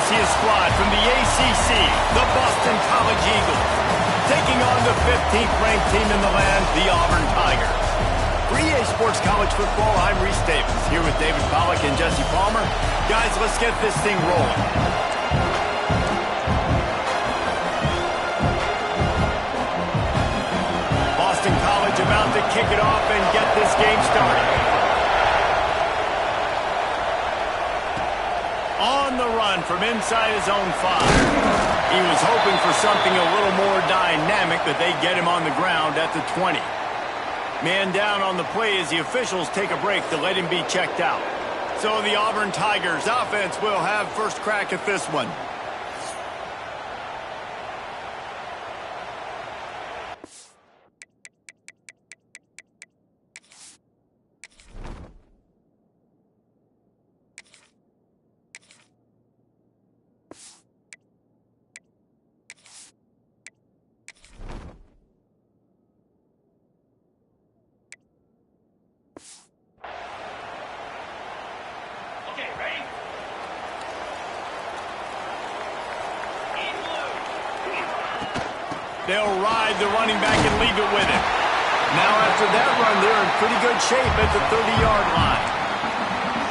see a squad from the ACC, the Boston College Eagles, taking on the 15th-ranked team in the land, the Auburn Tigers. For EA Sports College Football, I'm Reese Davis, here with David Pollack and Jesse Palmer. Guys, let's get this thing rolling. Boston College about to kick it off and get this game started. On the run from inside his own 5. He was hoping for something a little more dynamic, but they get him on the ground at the 20. Man down on the play as the officials take a break to let him be checked out. So the Auburn Tigers offense will have first crack at this one. They'll ride the running back and leave it with him. Now after that run, they're in pretty good shape at the 30-yard line.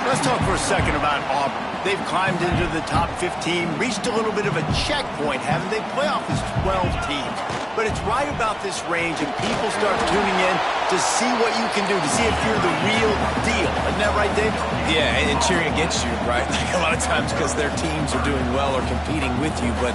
Let's talk for a second about Auburn. They've climbed into the top 15, reached a little bit of a checkpoint, haven't they? Playoff is 12 teams. But it's right about this range, and people start tuning in to see what you can do, to see if you're the real deal. Isn't that right, Dave? Yeah, and cheering against you, right? Like a lot of times because their teams are doing well or competing with you. But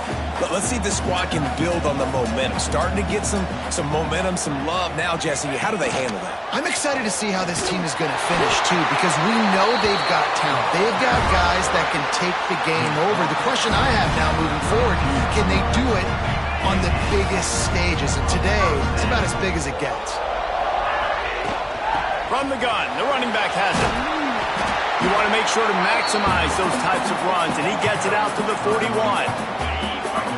let's see if the squad can build on the momentum. Starting to get some momentum, some love. Now, Jesse, how do they handle that? I'm excited to see how this team is going to finish, too, because we know they've got talent. They've got guys that can take the game over. The question I have now moving forward, can they do it on the biggest stages? And today, it's about as big as it gets. From the gun, the running back has it. You want to make sure to maximize those types of runs, and he gets it out to the 41.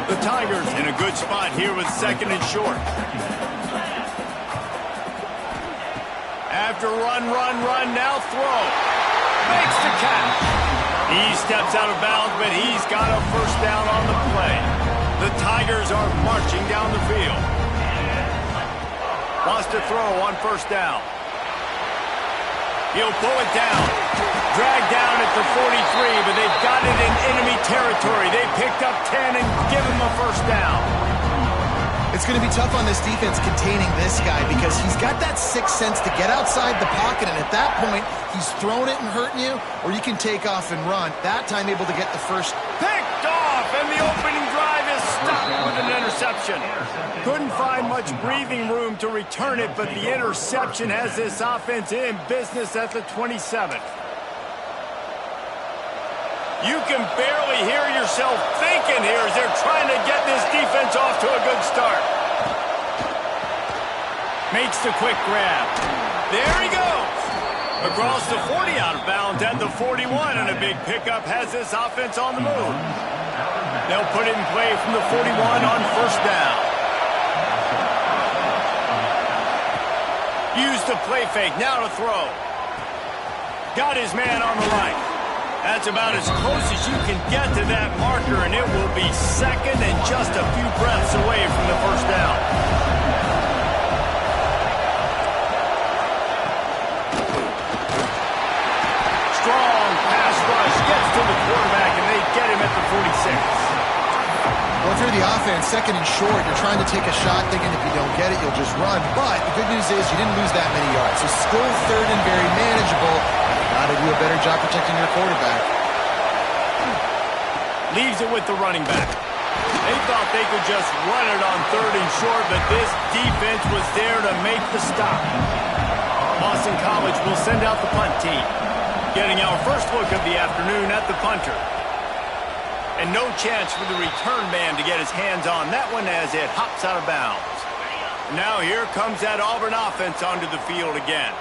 The Tigers in a good spot here with second and short. After run, now throw. Makes the catch. He steps out of bounds, but he's got a first down on the play. The Tigers are marching down the field. Wants to throw on first down. He'll pull it down. Dragged down at the 43, but they've got it in enemy territory. They picked up 10 and give him a first down. It's going to be tough on this defense containing this guy because he's got that sixth sense to get outside the pocket, and at that point, he's throwing it and hurting you, or you can take off and run. That time able to get the first. Picked off, and the opening drive is stopped with an interception. Couldn't find much breathing room to return it, but the interception has this offense in business at the 27th. You can barely hear yourself thinking here as they're trying to get this defense off to a good start. Makes the quick grab. There he goes. Across the 40, out of bounds at the 41, and a big pickup has this offense on the move. They'll put it in play from the 41 on first down. Use the play fake, now to throw. Got his man on the right. That's about as close as you can get to that marker, and it will be second and just a few breaths away from the first down. Strong pass rush gets to the quarterback, and they get him at the 46. Well, through the offense, second and short, you're trying to take a shot thinking if you don't get it, you'll just run. But the good news is you didn't lose that many yards. So still third and very manageable. Got to do a better job protecting your quarterback. Leaves it with the running back. They thought they could just run it on third and short, but this defense was there to make the stop. Boston College will send out the punt team. Getting our first look of the afternoon at the punter. And no chance for the return man to get his hands on that one as it hops out of bounds. Now here comes that Auburn offense onto the field again.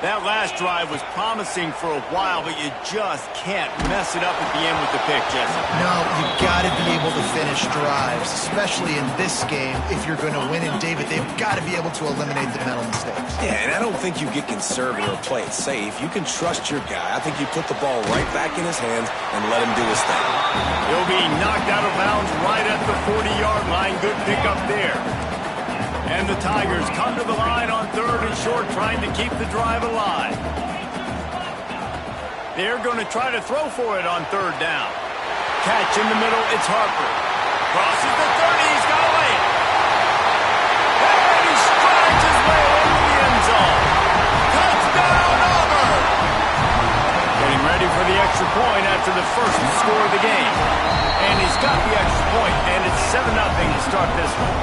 That last drive was promising for a while, but you just can't mess it up at the end with the pick, Jesse. No, you got to be able to finish drives, especially in this game if you're going to win. And, David, they've got to be able to eliminate the mental mistakes. Yeah, and I don't think you get conservative or play it safe. You can trust your guy. I think you put the ball right back in his hands and let him do his thing. He'll be knocked out of bounds right at the 40-yard line. Good pickup there. And the Tigers come to the line on 3rd and short, trying to keep the drive alive. They're going to try to throw for it on 3rd down. Catch in the middle, it's Harper. Crosses the 30, he's got away. And he strides his way into the end zone. Touchdown, Auburn! Getting ready for the extra point after the first score of the game. And he's got the extra point, and it's 7-0 to start this one.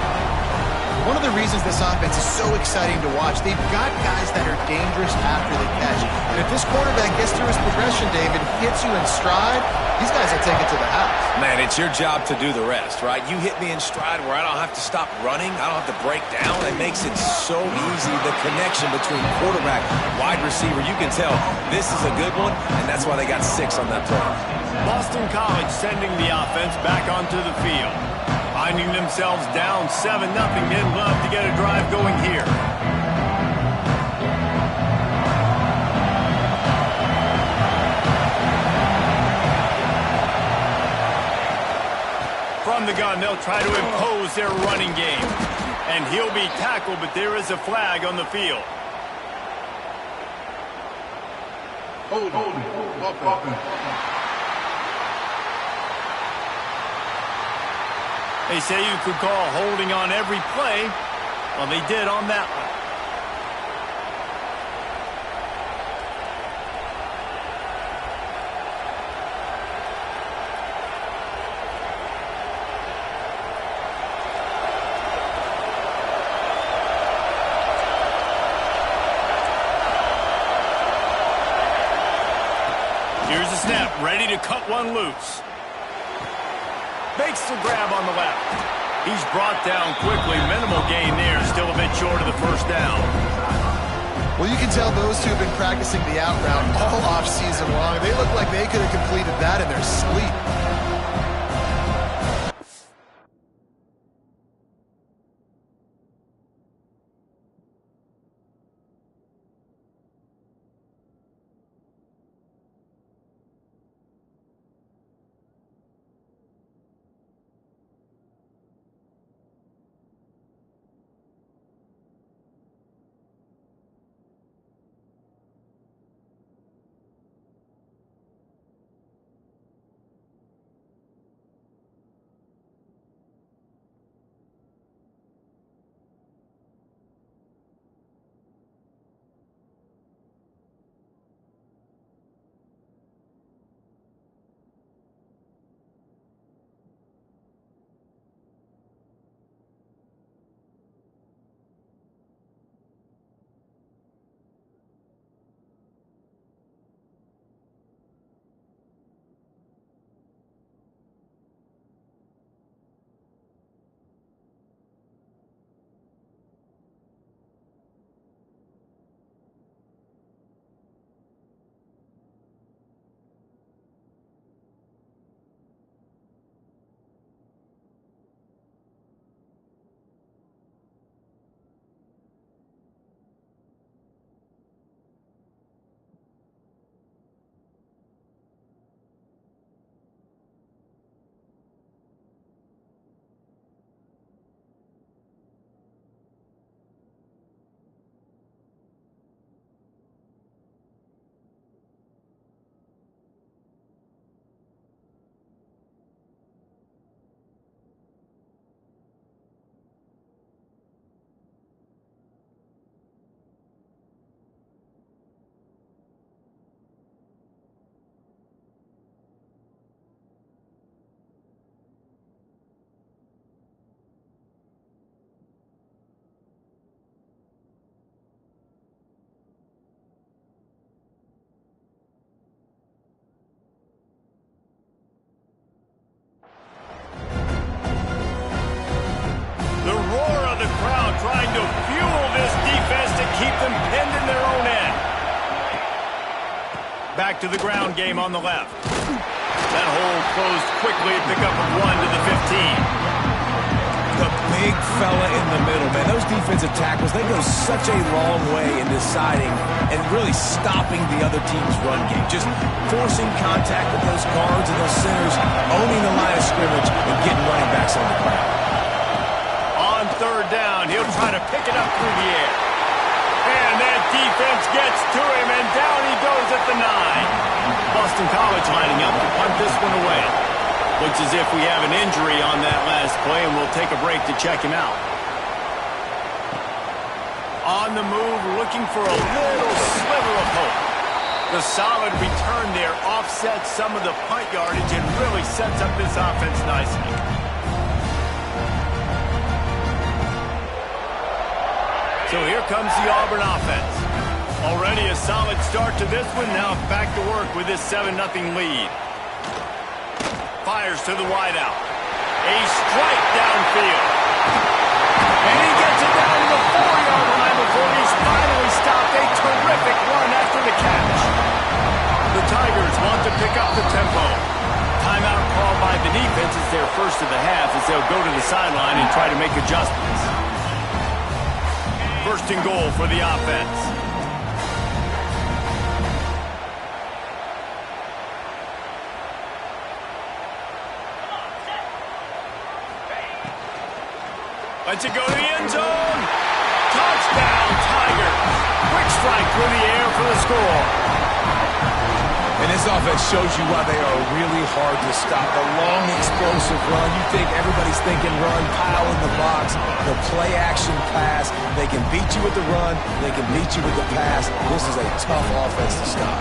One of the reasons this offense is so exciting to watch, they've got guys that are dangerous after the catch. And if this quarterback gets through his progression, David, hits you in stride, these guys will take it to the house. Man, it's your job to do the rest, right? You hit me in stride where I don't have to stop running. I don't have to break down. It makes it so easy, the connection between quarterback, wide receiver. You can tell this is a good one, and that's why they got 6 on that play. Boston College sending the offense back onto the field. Finding themselves down 7-0, they'd love to get a drive going here. From the gun, they'll try to impose their running game. And he'll be tackled, but there is a flag on the field. They say you could call holding on every play. Well, they did on that one. Here's the snap, ready to cut one loose. Makes the grab on the left. He's brought down quickly. Minimal gain there. Still a bit short of the first down. Well, you can tell those two have been practicing the out route all off-season long. They look like they could have completed that in their sleep. trying to fuel this defense to keep them pinned in their own end. Back to the ground game on the left. That hole closed quickly, a pickup of 1 to the 15. big fella in the middle, man. Those defensive tackles, they go such a long way in deciding and really stopping the other team's run game. Just forcing contact with those guards and those centers, owning the line of scrimmage, and getting running backs on the ground. On third down, he'll try to pick it up through the air. And that defense gets to him, and down he goes at the 9. Boston College lining up to punt this one away. Looks as if we have an injury on that last play, and we'll take a break to check him out. On the move, looking for a little sliver of hope. The solid return there offsets some of the punt yardage and really sets up this offense nicely. So here comes the Auburn offense. Already a solid start to this one. Now back to work with this 7-0 lead. Fires to the wideout. A strike downfield. And he gets it down to the 4-yard line before he's finally stopped. A terrific run after the catch. The Tigers want to pick up the tempo. Timeout called by the defense is their first of the half as they'll go to the sideline and try to make adjustments. First and goal for the offense. Lets it go to the end zone. Touchdown, Tigers. Quick strike through the air for the score. And this offense shows you why they are really hard to stop. The long, explosive run. You think everybody's thinking run, pile in the box. The play-action pass. They can beat you with the run. They can beat you with the pass. This is a tough offense to stop.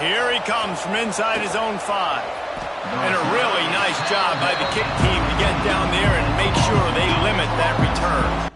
Here he comes from inside his own 5. And a really nice job by the kick team to get down there and make sure they limit that return.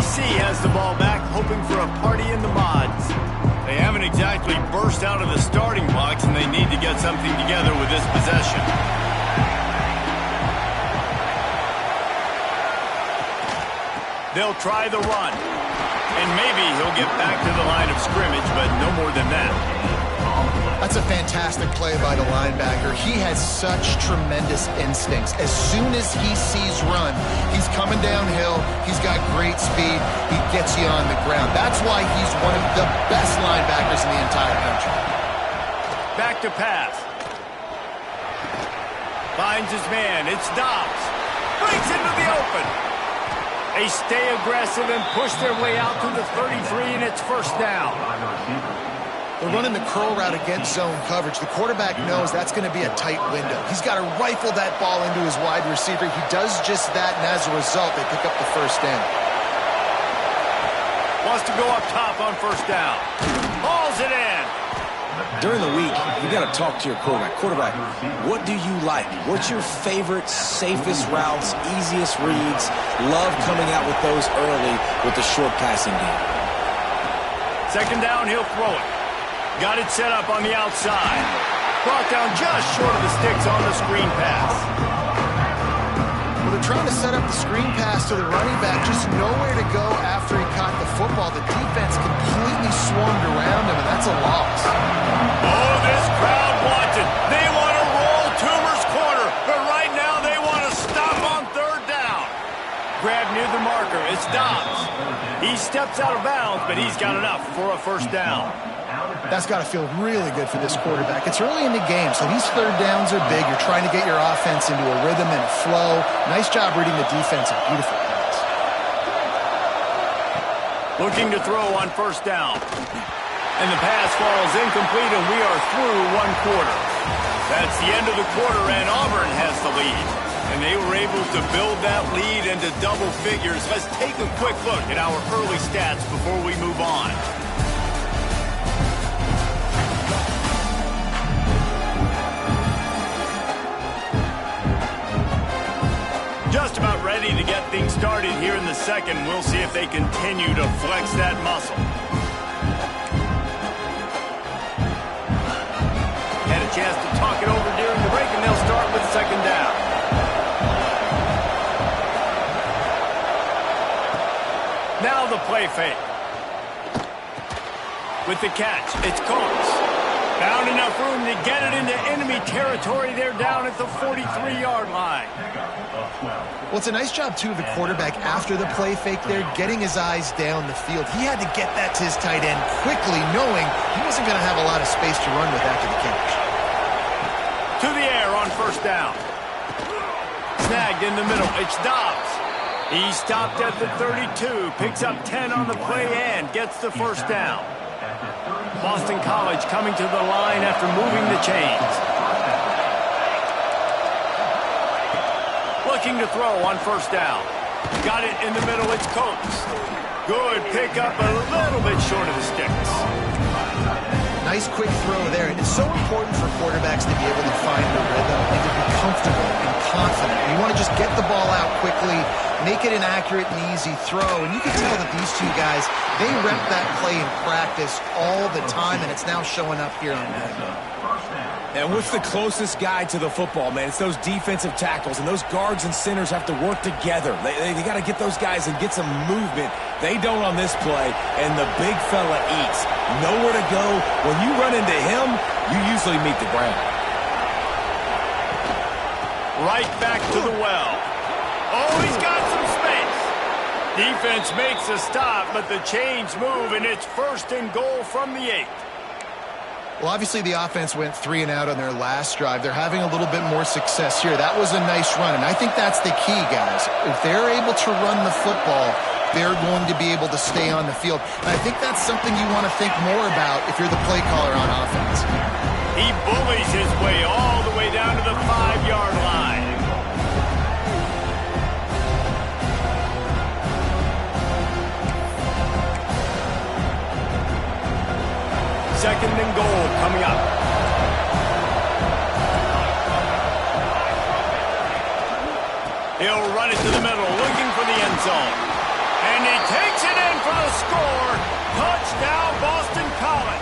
DC has the ball back, hoping for a party in the mods. They haven't exactly burst out of the starting blocks, and they need to get something together with this possession. They'll try the run. And maybe he'll get back to the line of scrimmage, but no more than that. That's a fantastic play by the linebacker. He has such tremendous instincts. As soon as he sees run, he's coming downhill. He's got great speed. He gets you on the ground. That's why he's one of the best linebackers in the entire country. Back to pass. Finds his man. It's Dobbs. Breaks into the open. They stay aggressive and push their way out to the 33, and it's first down. They're running the curl route against zone coverage. The quarterback knows that's going to be a tight window. He's got to rifle that ball into his wide receiver. He does just that, and as a result, they pick up the first down. Wants to go up top on first down. Hauls it in. During the week, you got to talk to your quarterback. Quarterback, what do you like? What's your favorite, safest routes, easiest reads? Love coming out with those early with the short passing game. Second down, he'll throw it. Got it set up on the outside. Brought down just short of the sticks on the screen pass. Well, they're trying to set up the screen pass to the running back, just nowhere to go after he caught the football. The defense completely swarmed around him, and that's a loss. Oh, this crowd wants it. They want to roll Toomer's corner, but right now they want to stop on third down. Grab near the marker. It's Dobbs. He steps out of bounds, but he's got enough for a first down. That's got to feel really good for this quarterback. It's early in the game, so these third downs are big. You're trying to get your offense into a rhythm and a flow. Nice job reading the defense. A beautiful pass. Looking to throw on first down. And the pass falls incomplete, and we are through one quarter. That's the end of the quarter, and Auburn has the lead. And they were able to build that lead into double figures. Let's take a quick look at our early stats before we move on. Just about ready to get things started here in the second. We'll see if they continue to flex that muscle. Had a chance to talk it over during the break, and they'll start with second down. Now the play fake. With the catch, it's Coates. Found enough room to get it into enemy territory. They're down at the 43-yard line. Well, it's a nice job, too, of the quarterback after the play fake there, getting his eyes down the field. He had to get that to his tight end quickly, knowing he wasn't going to have a lot of space to run with after the catch. To the air on first down. Snagged in the middle. It's Dobbs. He stopped at the 32, picks up 10 on the play and gets the first down. Boston College coming to the line after moving the chains. Looking to throw on first down. Got it in the middle, it's Coates. Good pickup, a little bit short of the sticks. Nice quick throw there. It's so important for quarterbacks to be able to find the rhythm and to be comfortable and confident. You want to just get the ball out quickly, make it an accurate and easy throw. And you can tell that these two guys, they rep that play in practice all the time, and it's now showing up here on that. And what's the closest guy to the football, man? It's those defensive tackles, and those guards and centers have to work together. They got to get those guys and get some movement. They don't on this play, and the big fella eats. Nowhere to go. When you run into him, you usually meet the ground. Right back to the well. Oh, he's got some space. Defense makes a stop, but the chains move, and it's first and goal from the 8. Well, obviously the offense went 3 and out on their last drive. They're having a little bit more success here. That was a nice run, and I think that's the key, guys. If they're able to run the football, they're going to be able to stay on the field. And I think that's something you want to think more about if you're the play caller on offense. He bullies his way all the way down to the 5-yard line. Second and goal coming up. He'll run it to the middle, looking for the end zone. And he takes score. Touchdown, Boston College.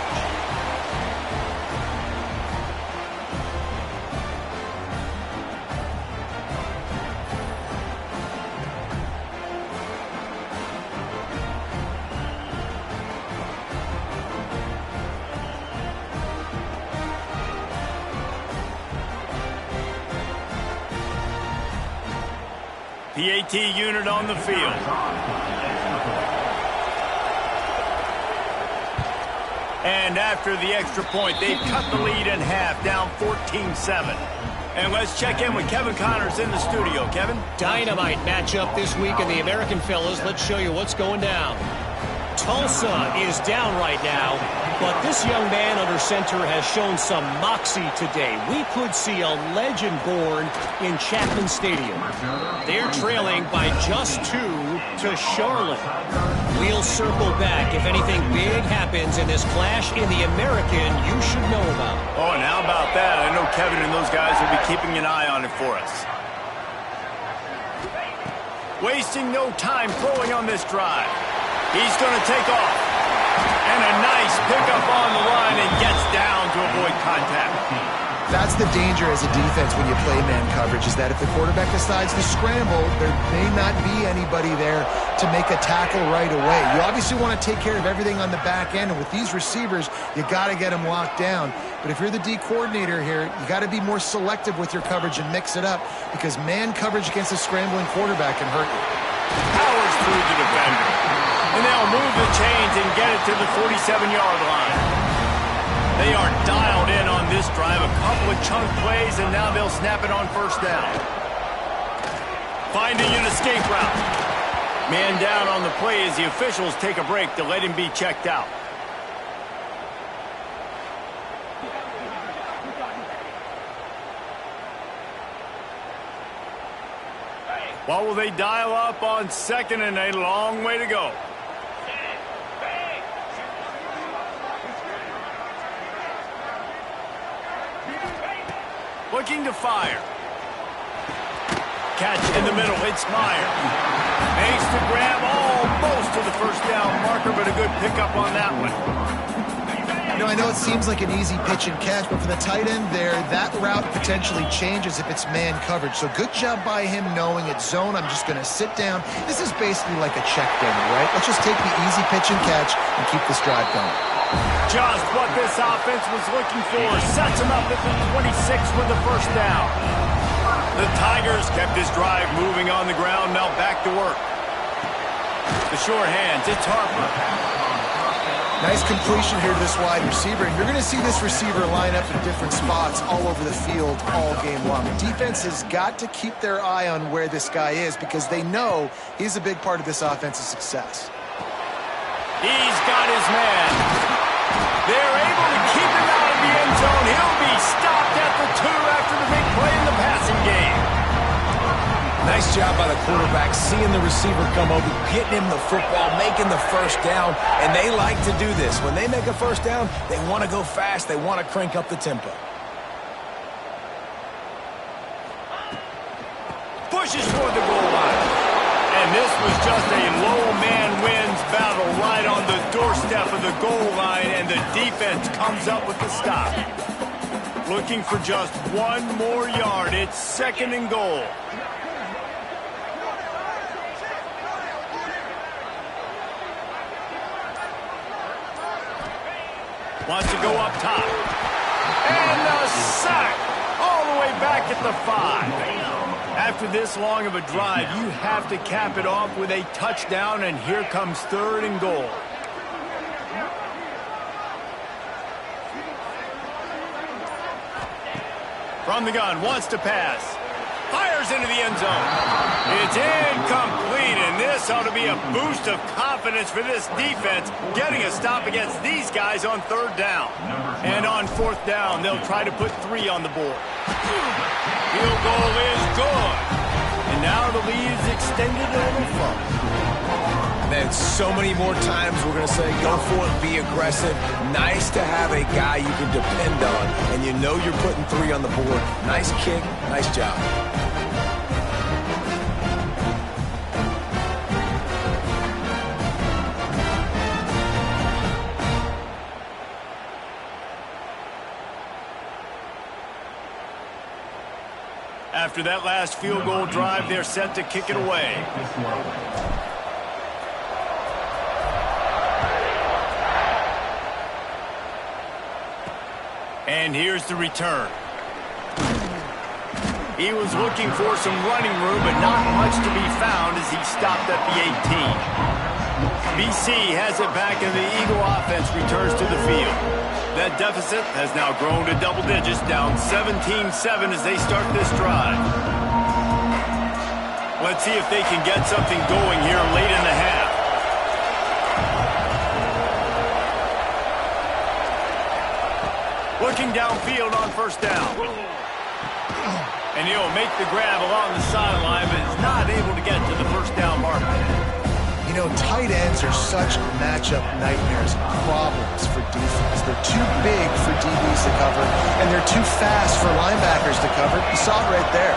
PAT unit on the field. And after the extra point, they've cut the lead in half, down 14-7. And let's check in with Kevin Connors in the studio. Kevin? Dynamite matchup this week in the American fellas. Let's show you what's going down. Tulsa is down right now, but this young man under center has shown some moxie today. We could see a legend born in Chapman Stadium. They're trailing by just 2 to Charlotte. We'll circle back if anything big happens in this clash in the American you should know about. Oh, and how about that? I know Kevin and those guys will be keeping an eye on it for us. Wasting no time throwing on this drive. He's going to take off. And a nice pickup on the line and gets down to avoid contact. That's the danger as a defense when you play man coverage, is that if the quarterback decides to scramble, there may not be anybody there to make a tackle right away. You obviously want to take care of everything on the back end, and with these receivers, you got to get them locked down. But if you're the D coordinator here, you got to be more selective with your coverage and mix it up, because man coverage against a scrambling quarterback can hurt you. Powers through the defender. And they'll move the chains and get it to the 47-yard line. They are dialed in on this drive. A couple of chunk plays, and now they'll snap it on first down. Finding an escape route. Man down on the play as the officials take a break to let him be checked out. What will they dial up on second and a long way to go? Looking to fire. Catch in the middle. It's Meyer. Makes the grab almost to the first down marker, but a good pickup on that one. You know, I know it seems like an easy pitch and catch, but for the tight end there, that route potentially changes if it's man coverage. So good job by him knowing it's zone. I'm just going to sit down. This is basically like a check down, right? Let's just take the easy pitch and catch and keep this drive going. Just what this offense was looking for. Sets him up at the 26 with the first down. The Tigers kept this drive moving on the ground. Now back to work. The short hands. It's Harper. Nice completion here to this wide receiver. And you're going to see this receiver line up in different spots all over the field all game long. The defense has got to keep their eye on where this guy is, because they know he's a big part of this offense's success. He's got his man. They're able to keep him out of the end zone. He'll be stopped at the 2 after the big play in the passing game. Nice job by the quarterback, seeing the receiver come over, getting him the football, making the first down, and they like to do this. When they make a first down, they want to go fast. They want to crank up the tempo. Pushes toward the goal line. And this was just a low man wins battle right on the doorstep of the goal line, and the defense comes up with the stop. Looking for just one more yard. It's second and goal. Wants to go up top. And a sack all the way back at the 5. After this long of a drive, you have to cap it off with a touchdown, and here comes third and goal. From the gun, wants to pass. Fires into the end zone. It's incomplete, and this ought to be a boost of confidence for this defense, getting a stop against these guys on third down. And on fourth down, they'll try to put 3 on the board. Field goal is good. And now the lead is extended a little further. And then so many more times we're going to say, go for it, be aggressive. Nice to have a guy you can depend on, and you know you're putting 3 on the board. Nice kick, nice job. After that last field goal drive, they're set to kick it away. And here's the return. He was looking for some running room, but not much to be found as he stopped at the 18. BC has it back, and the Eagle offense returns to the field. That deficit has now grown to double digits, down 17-7 as they start this drive. Let's see if they can get something going here late in the half. Looking downfield on first down. And he'll make the grab along the sideline, but is not able to get to the first down marker. You know, tight ends are such matchup nightmares and problems for defense. They're too big for DBs to cover, and they're too fast for linebackers to cover. You saw it right there.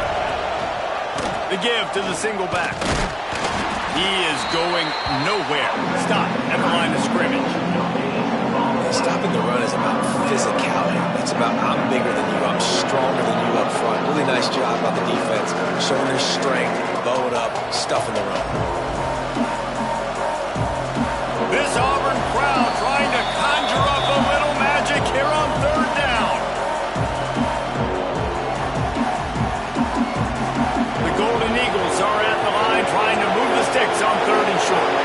The give to the single back. He is going nowhere. Stop at the line of scrimmage. Stopping the run is about physicality. It's about I'm bigger than you, I'm stronger than you up front. Really nice job by the defense, showing their strength, bowing up, stuffing the run. This Auburn crowd trying to conjure up a little magic here on third down. The Golden Eagles are at the line trying to move the sticks on third and short.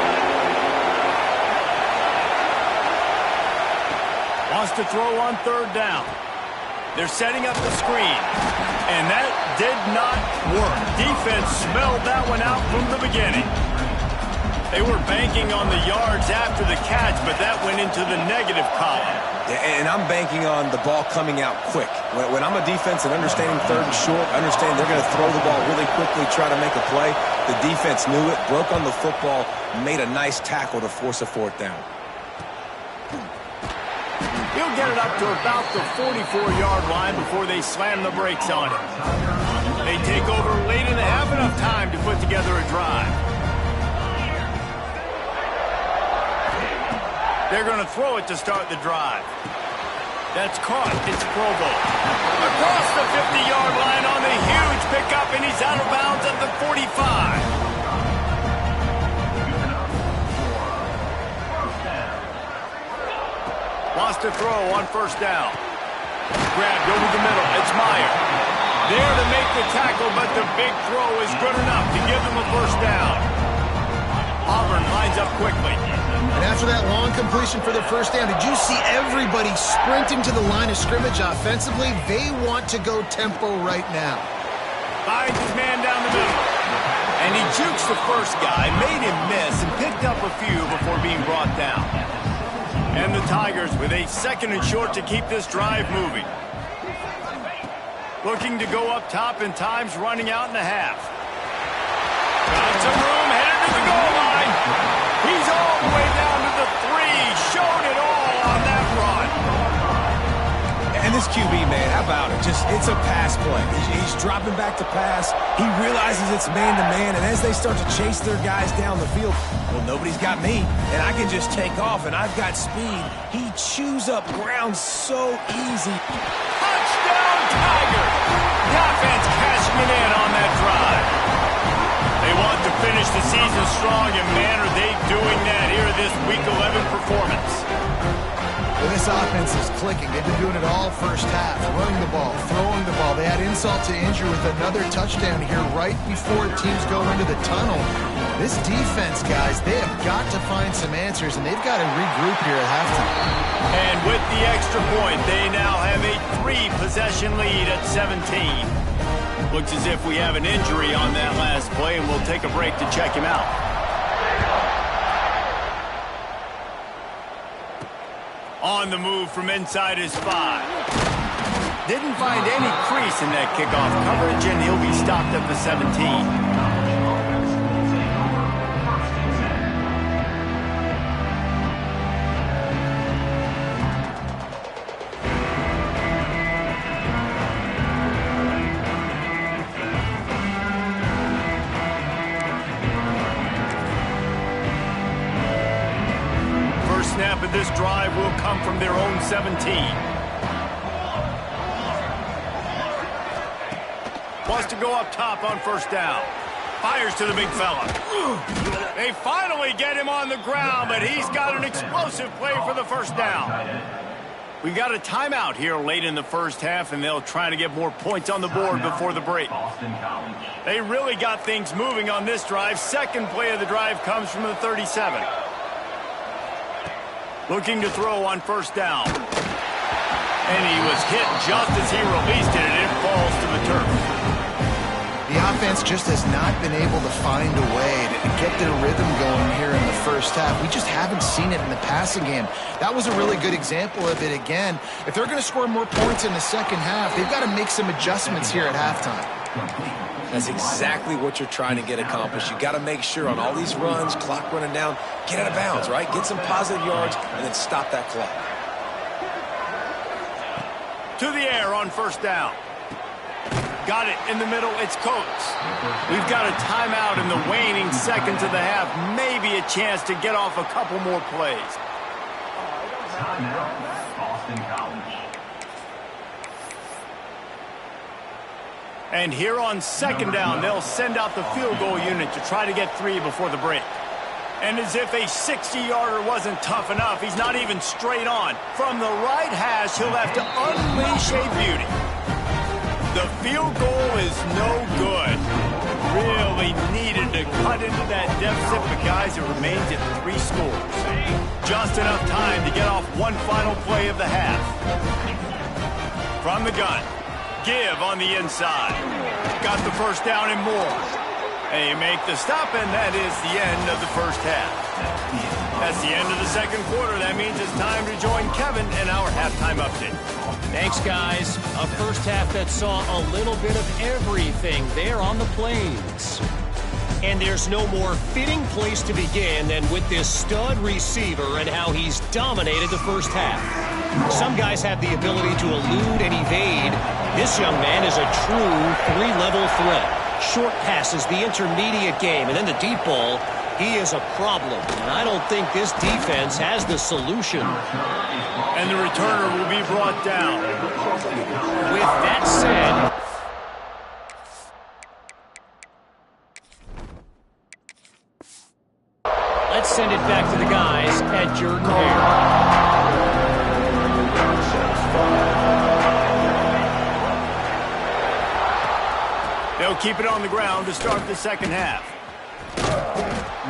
Wants to throw on third down. They're setting up the screen. And that did not work. Defense smelled that one out from the beginning. They were banking on the yards after the catch, but that went into the negative column. Yeah, and I'm banking on the ball coming out quick. When I'm a defense and understanding third and short, I understand they're going to throw the ball really quickly, try to make a play. The defense knew it, broke on the football, made a nice tackle to force a fourth down. He'll get it up to about the 44-yard line before they slam the brakes on him. They take over late in the half, enough time to put together a drive. They're going to throw it to start the drive. That's caught. It's Provo. Across the 50-yard line on the huge pickup, and he's out of bounds at the 45. Wants to throw on first down. Grabbed over the middle. It's Meyer. There to make the tackle, but the big throw is good enough to give them a first down. Auburn lines up quickly. And after that long completion for the first down, did you see everybody sprinting to the line of scrimmage offensively? They want to go tempo right now. Finds his man down the middle. And he jukes the first guy, made him miss, and picked up a few before being brought down. And the Tigers with a second and short to keep this drive moving. Looking to go up top, and time's running out in a half. Got some room, headed to the goal line. He's all the way down to the 3, showed it all on that run. And this QB, man, how about it? It's a pass play. He's dropping back to pass. He realizes it's man-to-man, and as they start to chase their guys down the field, well, nobody's got me, and I can just take off, and I've got speed. He chews up ground so easy. Touchdown, Tigers! The offense cashing it in on that drive. They want to finish the season strong, and man, are they doing that here this Week 11 performance. Well, this offense is clicking. They've been doing it all first half. Running the ball, throwing the ball. They had insult to injury with another touchdown here right before teams go into the tunnel. This defense, guys, they have got to find some answers, and they've got to regroup here at halftime. And with the extra point, they now have a 3-possession lead at 17. Looks as if we have an injury on that last play, and we'll take a break to check him out. On the move from inside his 5. Didn't find any crease in that kickoff coverage, and he'll be stopped at the 17. Snap of this drive will come from their own 17. Wants to go up top on first down. Fires to the big fella. They finally get him on the ground, but he's got an explosive play for the first down. We got a timeout here late in the first half, and they'll try to get more points on the board before the break. They really got things moving on this drive. Second play of the drive comes from the 37. Looking to throw on first down. And he was hit just as he released it, and it falls to the turf. The offense just has not been able to find a way to get their rhythm going here in the first half. We just haven't seen it in the passing game. That was a really good example of it again. If they're going to score more points in the second half, they've got to make some adjustments here at halftime. That's exactly what you're trying to get accomplished. You got to make sure on all these runs, clock running down, get out of bounds, right? Get some positive yards and then stop that clock. To the air on first down. Got it in the middle. It's Coates. We've got a timeout in the waning seconds of the half. Maybe a chance to get off a couple more plays. And here on second down, they'll send out the field goal unit to try to get 3 before the break. And as if a 60-yarder wasn't tough enough, he's not even straight on. From the right hash, he'll have to unleash a beauty. The field goal is no good. Really needed to cut into that deficit, but guys, it remains at 3 scores. Just enough time to get off one final play of the half. From the gun, give on the inside. Got the first down and more. They make the stop, and that is the end of the first half. That's the end of the second quarter. That means it's time to join Kevin in our halftime update. Thanks, guys. A first half that saw a little bit of everything there on the Plains. And there's no more fitting place to begin than with this stud receiver and how he's dominated the first half. Some guys have the ability to elude and evade. This young man is a true 3-level threat. Short passes, the intermediate game, and then the deep ball. He is a problem, and I don't think this defense has the solution. And the returner will be brought down. With that said, let's send it back to the guys at Jordan Hare. They'll keep it on the ground to start the second half.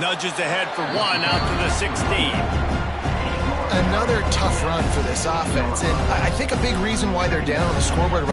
Nudges ahead for 1 out to the 16. Another tough run for this offense, and I think a big reason why they're down on the scoreboard.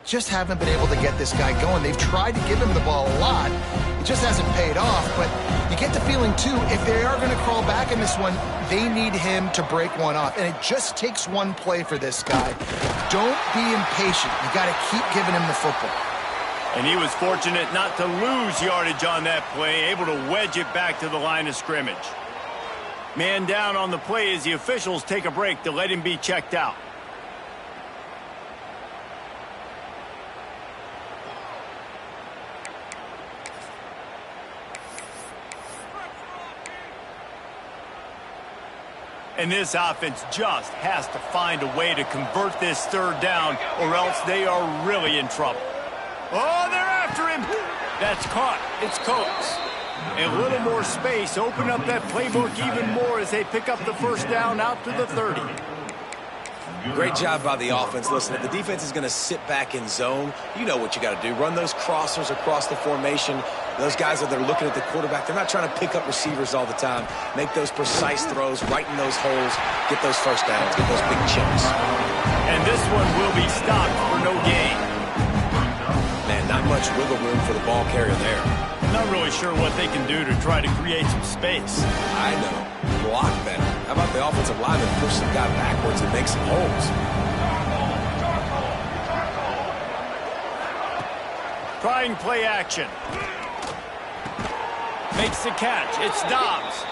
just haven't been able to get this guy going. They've tried to give him the ball a lot. It just hasn't paid off, but you get the feeling, too, if they are going to crawl back in this one, they need him to break one off. And it just takes one play for this guy. Don't be impatient. You got to keep giving him the football. And he was fortunate not to lose yardage on that play, able to wedge it back to the line of scrimmage. Man down on the play as the officials take a break to let him be checked out. And this offense just has to find a way to convert this third down, or else they are really in trouble. Oh, they're after him. That's caught. It's Coates. A little more space. Open up that playbook even more as they pick up the first down out to the 30. Great job by the offense. Listen, if the defense is going to sit back in zone, you know what you got to do. Run those crossers across the formation. Those guys that are looking at the quarterback, they're not trying to pick up receivers all the time. Make those precise throws, right in those holes, get those first downs, get those big chunks. And this one will be stopped for no gain. Man, not much wiggle room for the ball carrier there. Not really sure what they can do to try to create some space. I know. Block better. How about the offensive lineman push some guy backwards and make some holes? Trying play action. Makes the catch. It's Dobbs.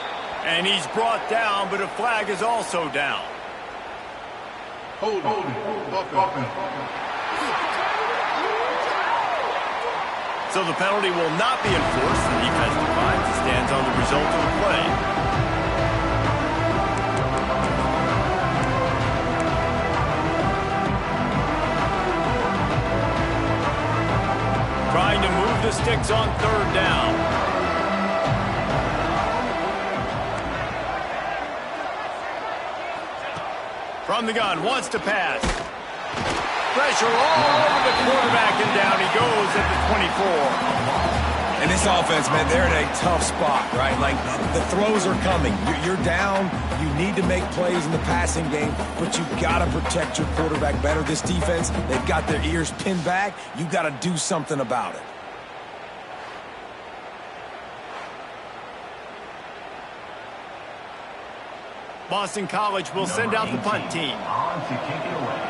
And he's brought down, but a flag is also down. Hold it. So the penalty will not be enforced. The defense defines and stands on the result of the play. Trying to move the sticks on third down. From the gun, wants to pass. Pressure all over the quarterback, and down he goes at the 24. And this offense, man, they're in a tough spot, right? Like, the throws are coming. You're down. You need to make plays in the passing game, but you got to protect your quarterback better. This defense, they've got their ears pinned back. You got to do something about it. Boston College will send out the punt team. On to kick it away.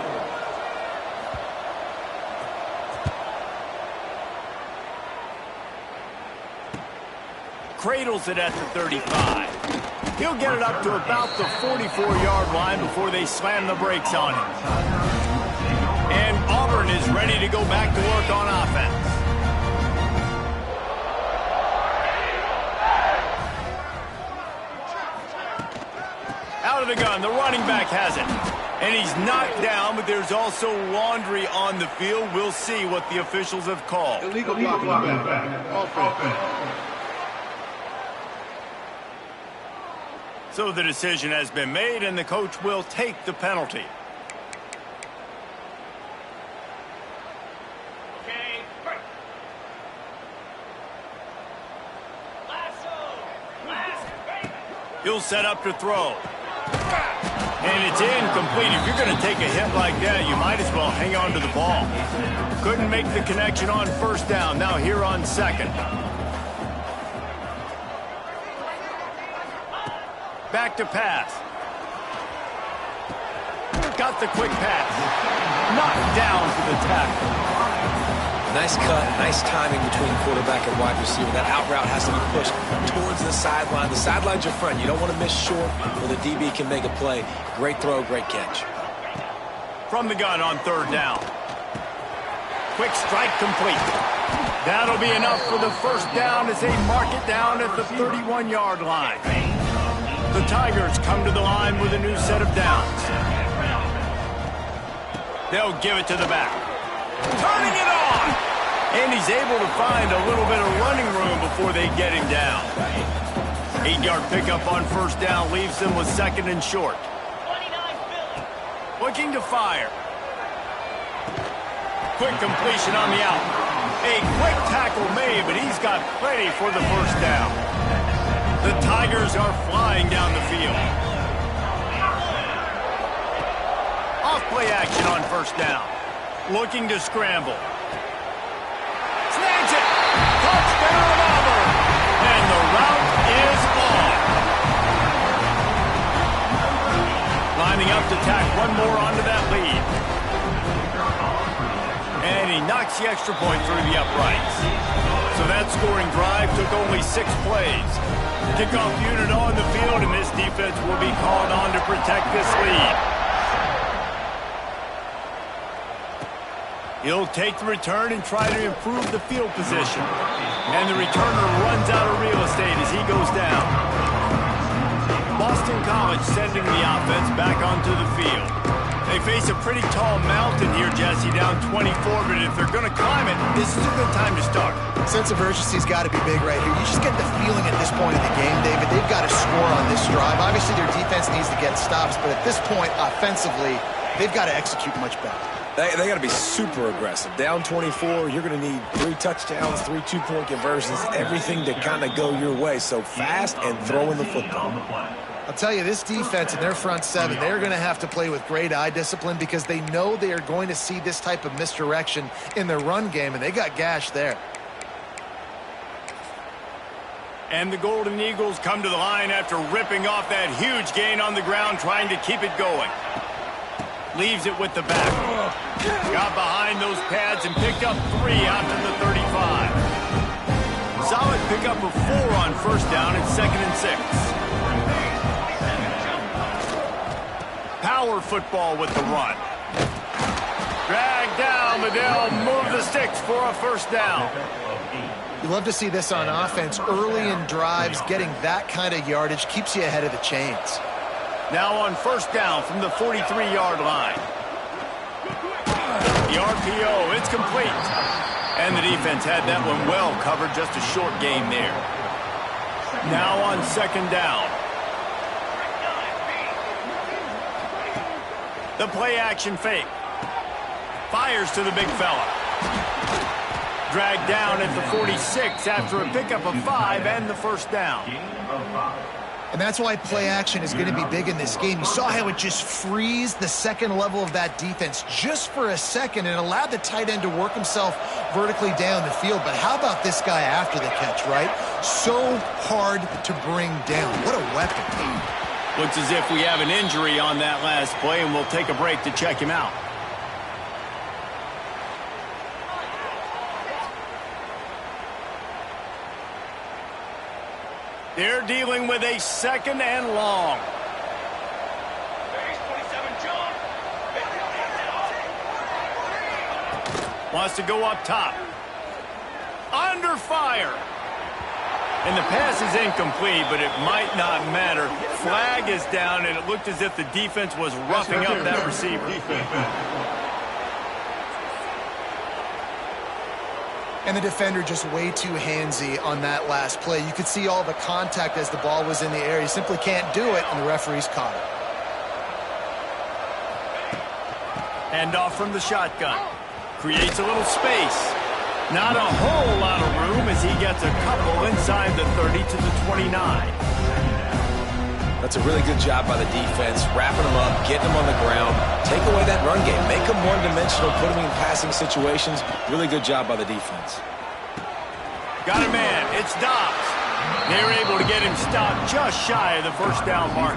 Cradles it at the 35. He'll get it up to about the 44-yard line before they slam the brakes on him. And Auburn is ready to go back to work on offense. Out of the gun, the running back has it. And he's knocked down, but there's also laundry on the field. We'll see what the officials have called. Illegal blocking back. Offense. So the decision has been made, and the coach will take the penalty. Okay. He'll set up to throw. And it's incomplete. If you're going to take a hit like that, you might as well hang on to the ball. Couldn't make the connection on first down. Now here on second. Back to pass. Got the quick pass. Knocked down for the tackle. Nice cut, nice timing between quarterback and wide receiver. That out route has to be pushed towards the sideline. The sideline's your friend. You don't want to miss short where the DB can make a play. Great throw, great catch. From the gun on third down. Quick strike complete. That'll be enough for the first down as they mark it down at the 31-yard line. The Tigers come to the line with a new set of downs. They'll give it to the back. Turning it on! And he's able to find a little bit of running room before they get him down. 8-yard pickup on first down leaves them with second and short. Looking to fire. Quick completion on the out. A quick tackle made, but he's got plenty for the first down. The Tigers are flying down the field. Off play action on first down. looking to scramble. Snags it! Touchdown Auburn! And the route is on. Lining up to tack one more onto that lead. And he knocks the extra point through the uprights. So that scoring drive took only 6 plays. Kickoff unit on the field, and this defense will be called on to protect this lead. He'll take the return and try to improve the field position. And the returner runs out of real estate as he goes down. Boston College sending the offense back onto the field. They face a pretty tall mountain here, Jesse, down 24, but if they're going to climb it, this is a good time to start. Sense of urgency's got to be big right here. You just get the feeling at this point of the game, David, they've got to score on this drive. Obviously, their defense needs to get stops, but at this point, offensively, they've got to execute much better. They got to be super aggressive. Down 24, you're going to need 3 touchdowns, 3 two-point conversions, everything to kind of go your way. So fast and throwing the football. I'll tell you, this defense and their front seven, they're going to have to play with great eye discipline because they know they are going to see this type of misdirection in their run game, and they got gashed there. And the Golden Eagles come to the line after ripping off that huge gain on the ground, trying to keep it going. Leaves it with the back. Got behind those pads and picked up 3 out to the 35. Solid pickup of 4 on first down and 2nd and 6. Power football with the run. Dragged down, but they'll move the sticks for a first down. You love to see this on offense. Early in drives, getting that kind of yardage keeps you ahead of the chains. Now on first down from the 43-yard line. The RPO, it's complete. And the defense had that one well covered, just a short gain there. Now on 2nd down. The play-action fake. Fires to the big fella. Dragged down at the 46 after a pickup of 5 and the first down. And that's why play action is going to be big in this game. You saw how it just frees the second level of that defense just for a second and allowed the tight end to work himself vertically down the field. But how about this guy after the catch, right? So hard to bring down. What a weapon. Looks as if we have an injury on that last play, and we'll take a break to check him out. They're dealing with a 2nd and long. Wants to go up top. Under fire. And the pass is incomplete, but it might not matter. Flag is down, and it looked as if the defense was roughing up that receiver. And the defender just way too handsy on that last play. You could see all the contact as the ball was in the air. You simply can't do it, and the referee's caught it. Hand off from the shotgun. Creates a little space. Not a whole lot of room as he gets a couple inside the 30 to the 29. That's a really good job by the defense, wrapping them up, getting them on the ground, take away that run game, make them one-dimensional, put them in passing situations. Really good job by the defense. Got a man. It's Dobbs. They're able to get him stopped just shy of the first down marker.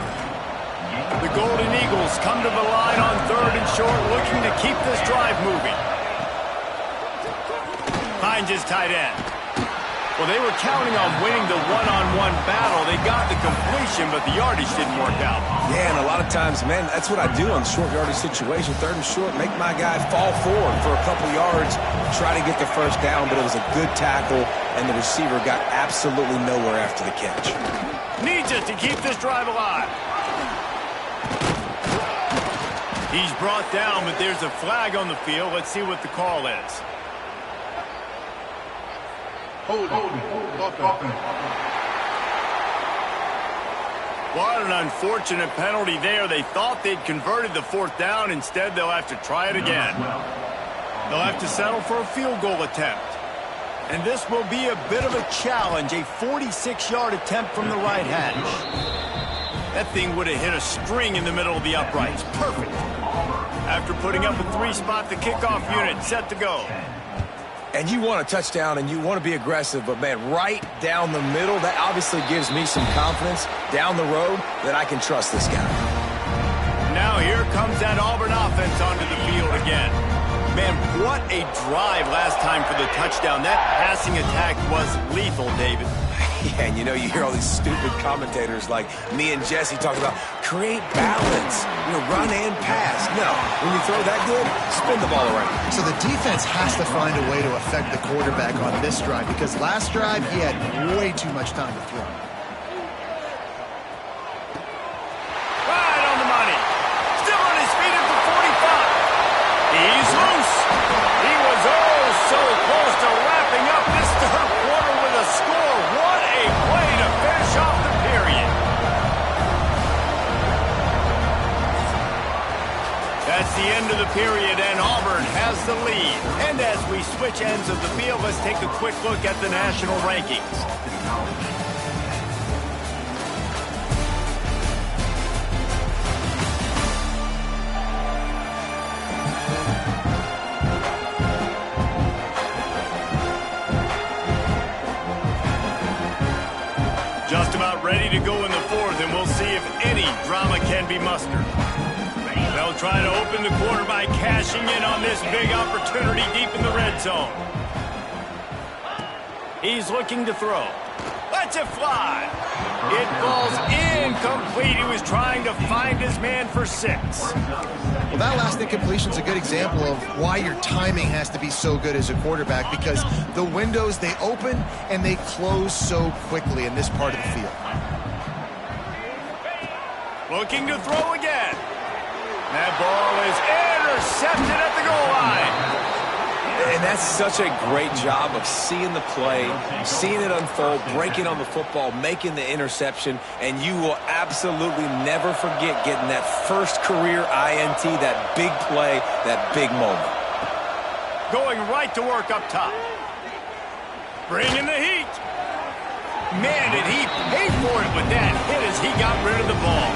The Golden Eagles come to the line on 3rd and short, looking to keep this drive moving. Finds his tight end. Well, they were counting on winning the one-on-one battle. They got the completion, but the yardage didn't work out. Yeah, and a lot of times, man, that's what I do on short yardage situation. 3rd and short, make my guy fall forward for a couple yards, try to get the first down, but it was a good tackle, and the receiver got absolutely nowhere after the catch. Needs it to keep this drive alive. He's brought down, but there's a flag on the field. Let's see what the call is. Hold it. What an unfortunate penalty there. They thought they'd converted the 4th down. Instead, they'll have to try it again. They'll have to settle for a field goal attempt. And this will be a bit of a challenge, a 46-yard attempt from the right hash. That thing would have hit a string in the middle of the uprights. Perfect. After putting up a 3-spot, the kickoff unit set to go. And you want a touchdown and you want to be aggressive, but, man, right down the middle, that obviously gives me some confidence down the road that I can trust this guy. Now here comes that Auburn offense onto the field again. Man, what a drive last time for the touchdown. That passing attack was lethal, David. Yeah, and you know, you hear all these stupid commentators like me and Jesse talk about create balance, run and pass. No, when you throw that good, spin the ball around. So the defense has to find a way to affect the quarterback on this drive because last drive he had way too much time to throw. Right on the money. Still on his feet at the 45. He's loose. He was so close to wrapping up this third quarter with a score. What a way to finish off the period. That's the end of the period, and Auburn has the lead. And as we switch ends of the field, let's take a quick look at the national rankings. Just about ready to go in the fourth, and we'll see if any drama can be mustered. They'll try to open the quarter by cashing in on this big opportunity deep in the red zone. He's looking to throw. Lets it fly. It falls incomplete. He was trying to find his man for 6. Well, that last incompletion is a good example of why your timing has to be so good as a quarterback because the windows, they open and they close so quickly in this part of the field. Looking to throw again. That ball is intercepted at the goal line. And that's such a great job of seeing the play, seeing it unfold, breaking on the football, making the interception, and you will absolutely never forget getting that first career INT, that big play, that big moment. Going right to work up top. Bringing the heat. Man, did he pay for it with that hit as he got rid of the ball.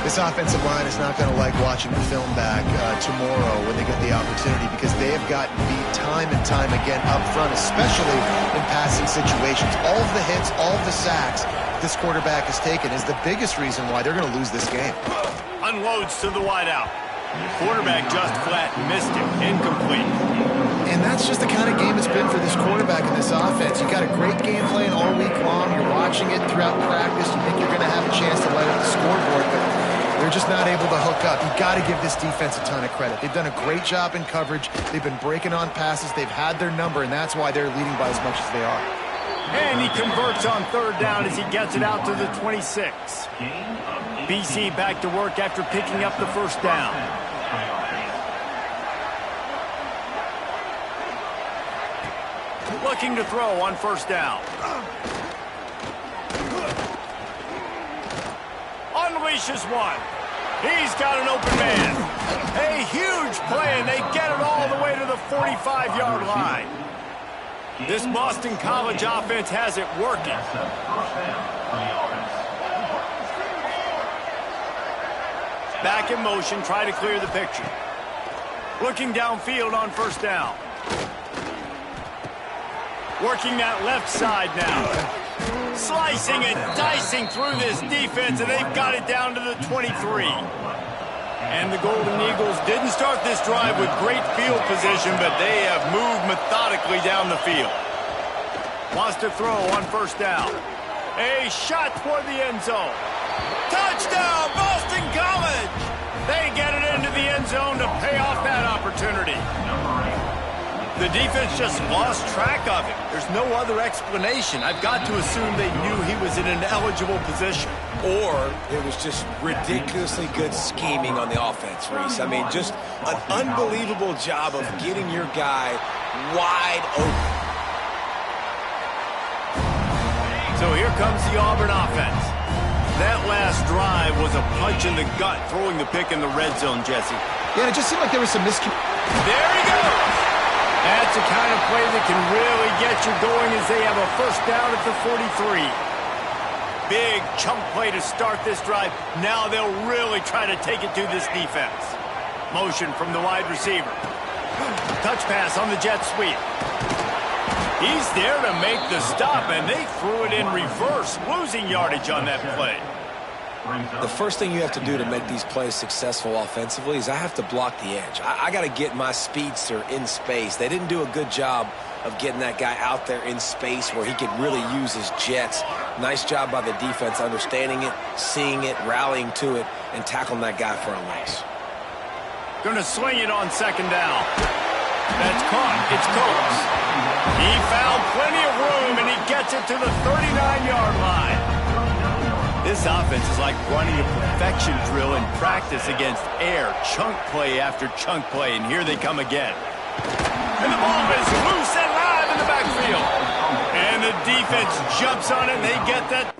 This offensive line is not going to like watching the film back tomorrow when they get the opportunity because they have gotten beat time and time again up front, especially in passing situations. All of the hits, all of the sacks this quarterback has taken is the biggest reason why they're going to lose this game. Unloads to the wideout. Quarterback just flat missed him. Incomplete. And that's just the kind of game it's been for this quarterback in this offense. You got a great game plan all week long. You're watching it throughout practice. You think you're going to have a chance to light up the scoreboard, but they're just not able to hook up. You've got to give this defense a ton of credit. They've done a great job in coverage. They've been breaking on passes. They've had their number, and that's why they're leading by as much as they are. And he converts on third down as he gets it out to the 26. BC back to work after picking up the first down. Looking to throw on first down. Unleashes one. He's got an open man. A huge play, and they get it all the way to the 45-yard line. This Boston College offense has it working. Back in motion, try to clear the picture. Looking downfield on first down. Working that left side now. Slicing and dicing through this defense, and they've got it down to the 23. And the Golden Eagles didn't start this drive with great field position, but they have moved methodically down the field. Wants to throw on first down. A shot toward the end zone. Touchdown, Boston College! They get it into the end zone to pay off that opportunity. The defense just lost track of him. There's no other explanation. I've got to assume they knew he was in an eligible position. Or it was just ridiculously good scheming on the offense, Reese. I mean, just an unbelievable job of getting your guy wide open. So here comes the Auburn offense. That last drive was a punch in the gut, throwing the pick in the red zone, Jesse. Yeah, it just seemed like there was some miscommunication. There he goes. That's the kind of play that can really get you going as they have a first down at the 43. Big chunk play to start this drive. Now they'll really try to take it to this defense. motion from the wide receiver. Touch pass on the jet sweep. He's there to make the stop, and they threw it in reverse, losing yardage on that play. The first thing you have to do to make these plays successful offensively is I have to block the edge. I got to get my speedster in space. They didn't do a good job of getting that guy out there in space where he could really use his jets. Nice job by the defense understanding it, seeing it, rallying to it, and tackling that guy for a loss. Going to sling it on second down. That's caught. It's Coates. He found plenty of room, and he gets it to the 39-yard line. This offense is like running a perfection drill in practice against air. Chunk play after chunk play, and here they come again. And the ball is loose and live in the backfield. And the defense jumps on it, and they get that.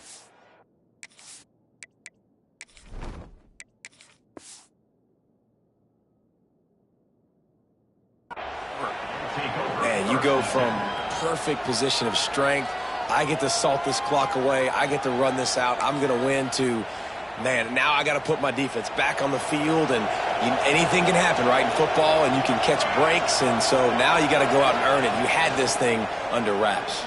And you go from perfect position of strength, I get to salt this clock away, I get to run this out, I'm going to win, to, man, now I got to put my defense back on the field, and anything can happen, right, in football, and you can catch breaks, and so now you got to go out and earn it. You had this thing under wraps.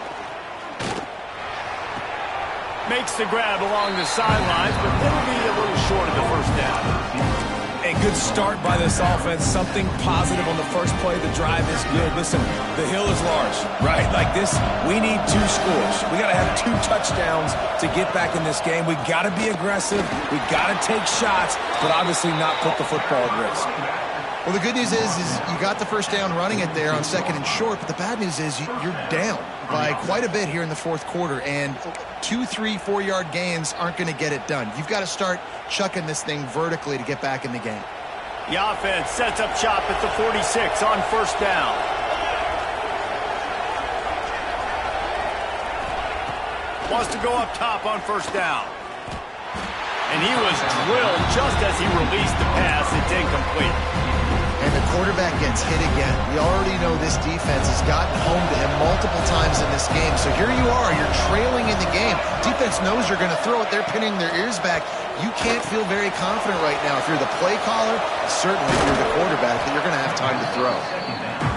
Makes the grab along the sidelines, but it'll be a little short of the first down. A good start by this offense, something positive on the first play. The drive is good. Listen, the hill is large, right? Like this, we need 2 scores. We got to have 2 touchdowns to get back in this game. We got to be aggressive. We got to take shots, but obviously not put the football at risk. Well, the good news is you got the first down running it there on second and short, but the bad news is you're down by quite a bit here in the fourth quarter, and 2, 3, 4-yard gains aren't going to get it done. You've got to start chucking this thing vertically to get back in the game. The offense sets up shop at the 46 on first down. Wants to go up top on first down. And he was drilled just as he released the pass. It's incomplete. And the quarterback gets hit again. We already know this defense has gotten home to him multiple times in this game. So here you are, you're trailing in the game. Defense knows you're going to throw it. They're pinning their ears back. You can't feel very confident right now. If you're the play caller, certainly if you're the quarterback, that you're going to have time to throw.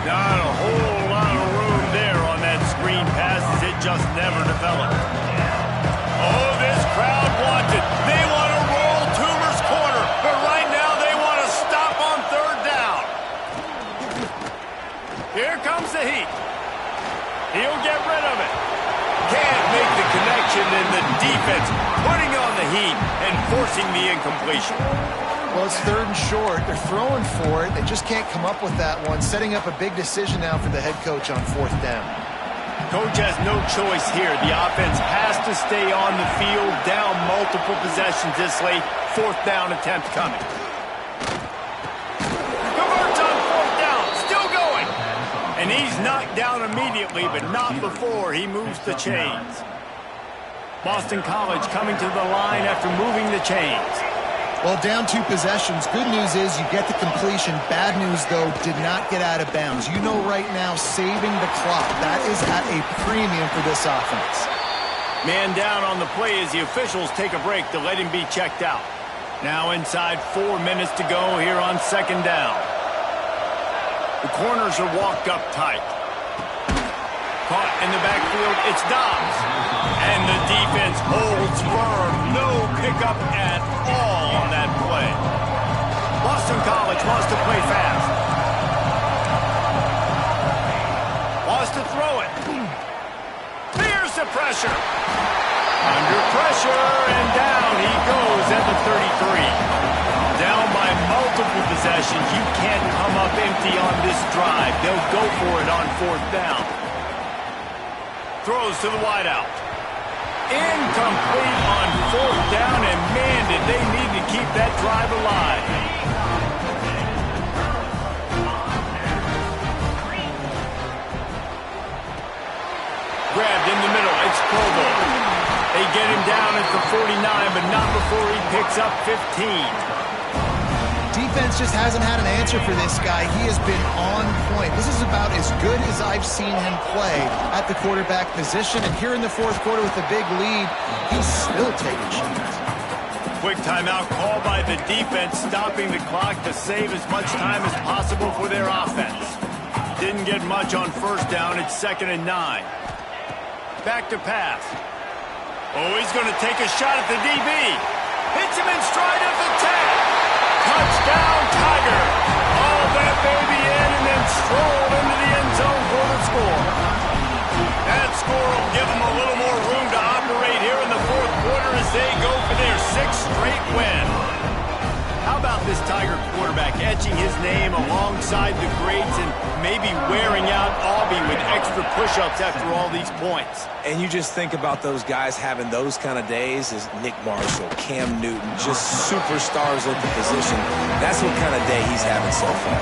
Not a whole lot of room there on that screen pass, as it just never developed. Oh, this crowd wants it. They want to roll Toomer's corner, but right now they want to stop on third down. Here comes the heat. He'll get rid of it. Can't make the connection, and the defense putting on the heat and forcing the incompletion. Well, it's third and short. They're throwing for it. They just can't come up with that one. Setting up a big decision now for the head coach on fourth down. Coach has no choice here. The offense has to stay on the field, down multiple possessions this late. Fourth down attempt coming. Converts on fourth down. Still going. And he's knocked down immediately, but not before he moves the chains. Boston College coming to the line after moving the chains. Well, down 2 possessions. Good news is you get the completion. Bad news, though, did not get out of bounds. You know right now, saving the clock, that is at a premium for this offense. Man down on the play as the officials take a break to let him be checked out. Now inside 4 minutes to go here on second down. The corners are walked up tight. Caught in the backfield, it's Dobbs. And the defense holds firm. No pickup at all on that play. Boston College wants to play fast. Wants to throw it. Fears the pressure. Under pressure, and down he goes at the 33. Down by multiple possessions. You can't come up empty on this drive. They'll go for it on fourth down. Throws to the wideout. Incomplete on fourth down, and man, did they need to keep that drive alive. Grabbed in the middle, it's Provo. They get him down at the 49, but not before he picks up 15. Defense just hasn't had an answer for this guy. He has been on point. This is about as good as I've seen him play at the quarterback position. And here in the fourth quarter with a big lead, he's still taking shots. Quick timeout called by the defense, stopping the clock to save as much time as possible for their offense. Didn't get much on first down. It's 2nd and 9. Back to pass. Oh, he's going to take a shot at the DB. Hits him in stride at the 10. Touchdown, Tiger. All that baby in and then strolled into the end zone for the score. That score will give them a little more room to operate here in the fourth quarter as they go for their 6th straight win. How about this Tiger quarterback etching his name alongside the greats and maybe wearing out Aubie with extra push-ups after all these points? And you just think about those guys having those kind of days as Nick Marshall, Cam Newton, just superstars at the position. That's what kind of day he's having so far.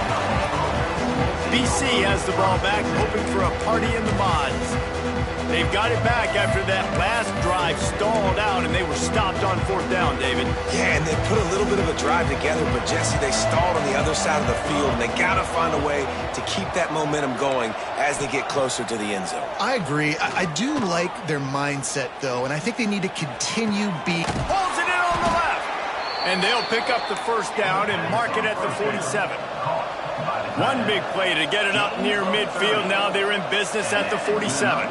BC has the ball back, hoping for a party in the mods. They've got it back after that last drive stalled out, and they were stopped on 4th down, David. Yeah, and they put a little bit of a drive together, but, Jesse, they stalled on the other side of the field, and they got to find a way to keep that momentum going as they get closer to the end zone. I agree. I do like their mindset, though, and I think they need to continue being... Pulls it in on the left. And they'll pick up the 1st down and mark it at the 47. One big play to get it up near midfield. Now they're in business at the 47.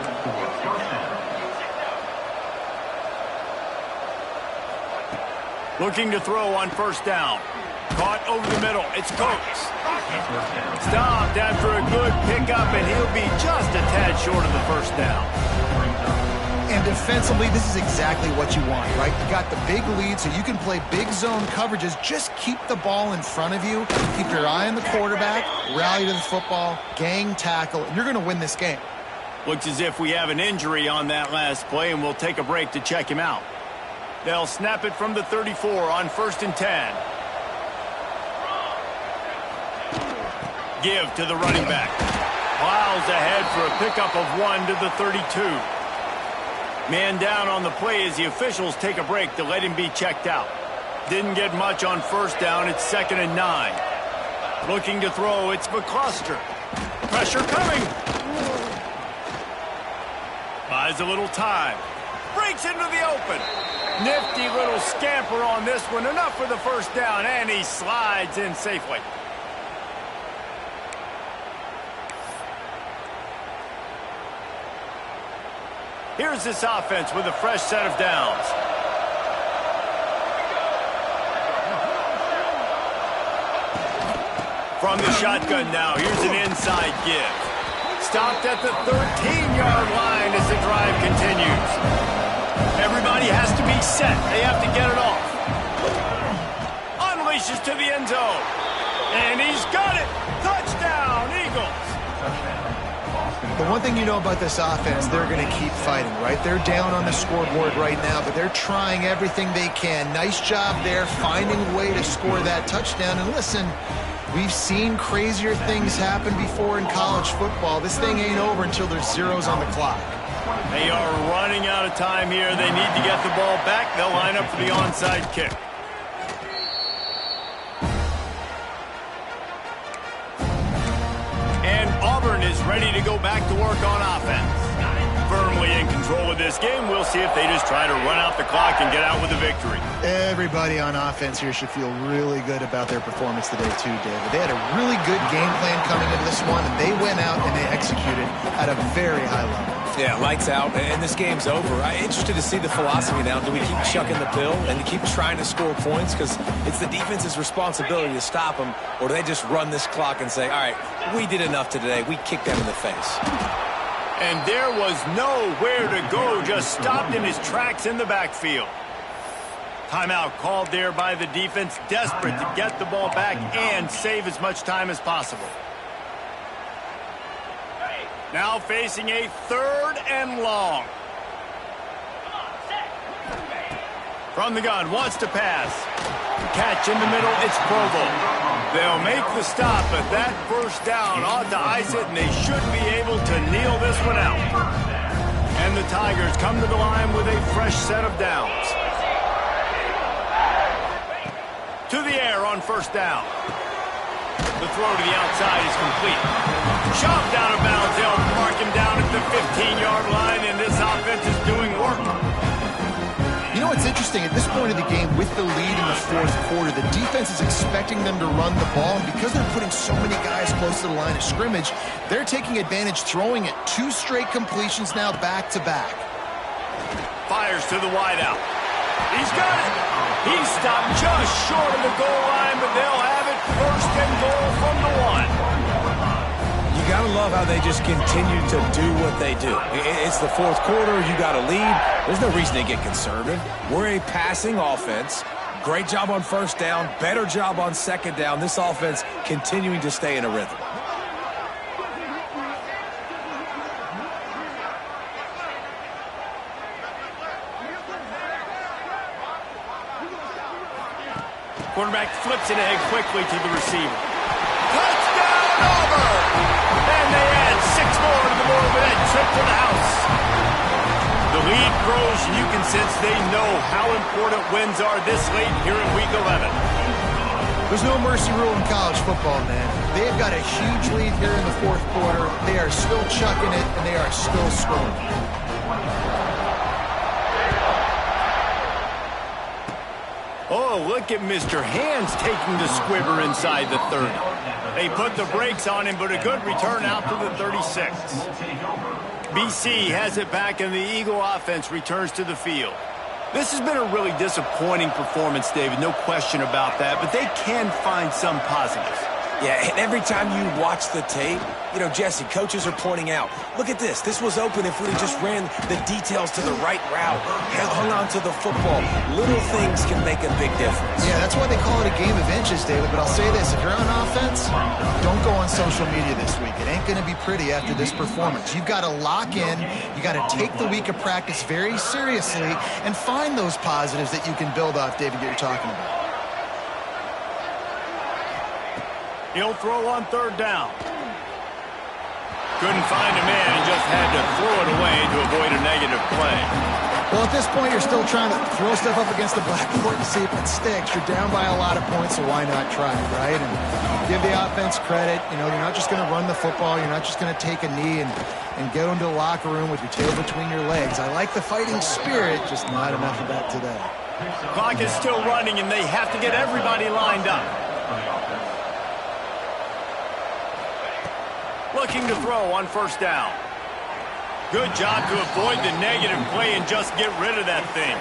Looking to throw on 1st down. Caught over the middle. It's Coates. Stopped after a good pickup, and he'll be just a tad short of the 1st down. And defensively, this is exactly what you want, right? You got the big lead, so you can play big zone coverages. Just keep the ball in front of you. Keep your eye on the quarterback. Rally to the football. Gang tackle. And you're going to win this game. Looks as if we have an injury on that last play, and we'll take a break to check him out. They'll snap it from the 34 on 1st and 10. Give to the running back. Plows ahead for a pickup of 1 to the 32. Man down on the play as the officials take a break to let him be checked out. Didn't get much on 1st down. It's 2nd and 9. Looking to throw. It's McCluster. Pressure coming. Buys a little time. Breaks into the open. Nifty little scamper on this one. Enough for the 1st down, and he slides in safely. Here's this offense with a fresh set of downs. From the shotgun now, here's an inside give. Stopped at the 13-yard line as the drive continues. Everybody has to be set. They have to get it off. Unleashes to the end zone. And he's got it. Touchdown, Eagles. The one thing you know about this offense, they're going to keep fighting, right? They're down on the scoreboard right now, but they're trying everything they can. Nice job there, finding a way to score that touchdown. And listen, we've seen crazier things happen before in college football. This thing ain't over until there's zeros on the clock. They are running out of time here. They need to get the ball back. They'll line up for the onside kick. And Auburn is ready to go back to work on offense. Firmly in control of this game. We'll see if they just try to run out the clock and get out with a victory. Everybody on offense here should feel really good about their performance today too, David. They had a really good game plan coming into this one, and they went out and they executed at a very high level. Yeah, lights out, and this game's over. I'm interested to see the philosophy now. Do we keep chucking the pill and keep trying to score points? Because it's the defense's responsibility to stop them, or do they just run this clock and say, all right, we did enough today. We kicked them in the face. And there was nowhere to go, just stopped in his tracks in the backfield. Timeout called there by the defense, desperate to get the ball back and save as much time as possible. Now facing a 3rd and long. From the gun, wants to pass. Catch in the middle, it's Provo. They'll make the stop, but that 1st down ought to ice it, and they should be able to kneel this one out. And the Tigers come to the line with a fresh set of downs. To the air on 1st down. The throw to the outside is complete. Shoved out of bounds. They'll mark him down at the 15-yard line, and this offense is doing work. You know what's interesting interesting. At this point of the game, with the lead in the fourth quarter, the defense is expecting them to run the ball, and because they're putting so many guys close to the line of scrimmage, they're taking advantage, throwing it 2 straight completions now back-to-back. Fires to the wideout. He's got it. He's stopped just short of the goal line, but they'll have it first and goal from the 1. You got to love how they just continue to do what they do. It's the fourth quarter. You got a lead. There's no reason to get conservative. We're a passing offense. Great job on first down. Better job on second down. This offense continuing to stay in a rhythm. Quarterback flips it ahead quickly to the receiver. Touchdown, Auburn! And they add 6 more to the Morbid trip to the house. The lead grows, and you can sense they know how important wins are this late here in Week 11. There's no mercy rule in college football, man. They've got a huge lead here in the fourth quarter. They are still chucking it, and they are still scoring. Oh, look at Mr. Hands taking the squibber inside the 30. They put the brakes on him, but a good return out to the 36. BC has it back, and the Eagle offense returns to the field. This has been a really disappointing performance, David, no question about that, but they can find some positives. Yeah, and every time you watch the tape, you know, Jesse, coaches are pointing out, look at this. This was open if we just ran the details to the right route, hung on to the football. Little things can make a big difference. Yeah, that's why they call it a game of inches, David. But I'll say this, if you're on offense, don't go on social media this week. It ain't going to be pretty after this performance. You've got to lock in. You got to take the week of practice very seriously and find those positives that you can build off, David, that you're talking about. He'll throw on third down. Couldn't find a man and just had to throw it away to avoid a negative play. Well, at this point, you're still trying to throw stuff up against the blackboard and see if it sticks. You're down by a lot of points, so why not try it, right? And give the offense credit. You know, you're not just going to run the football. You're not just going to take a knee and go into the locker room with your tail between your legs. I like the fighting spirit, just not enough of that today. Clock is still running, and they have to get everybody lined up. Looking to throw on first down. Good job to avoid the negative play and just get rid of that thing.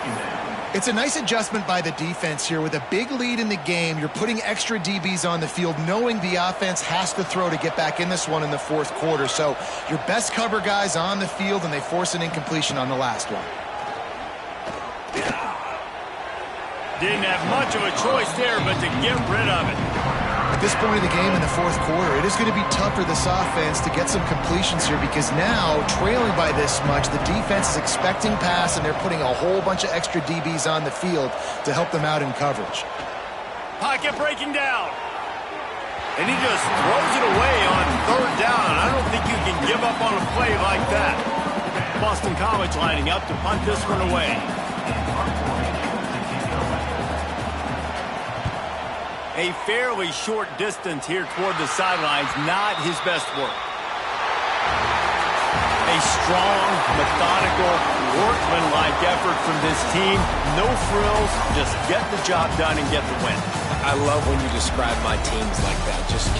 It's a nice adjustment by the defense here. With a big lead in the game, you're putting extra DBs on the field, knowing the offense has to throw to get back in this one in the fourth quarter. So your best cover guys on the field, and they force an incompletion on the last one. Didn't have much of a choice there, but to get rid of it. At this point of the game in the fourth quarter, it is going to be tough for this offense to get some completions here, because now, trailing by this much, the defense is expecting pass, and they're putting a whole bunch of extra DBs on the field to help them out in coverage. Pocket breaking down. And he just throws it away on third down. I don't think you can give up on a play like that. Boston College lining up to punt this one away. A fairly short distance here toward the sidelines, not his best work. A strong, methodical, workmanlike effort from this team. No frills, just get the job done and get the win. I love when you describe my teams like that. Just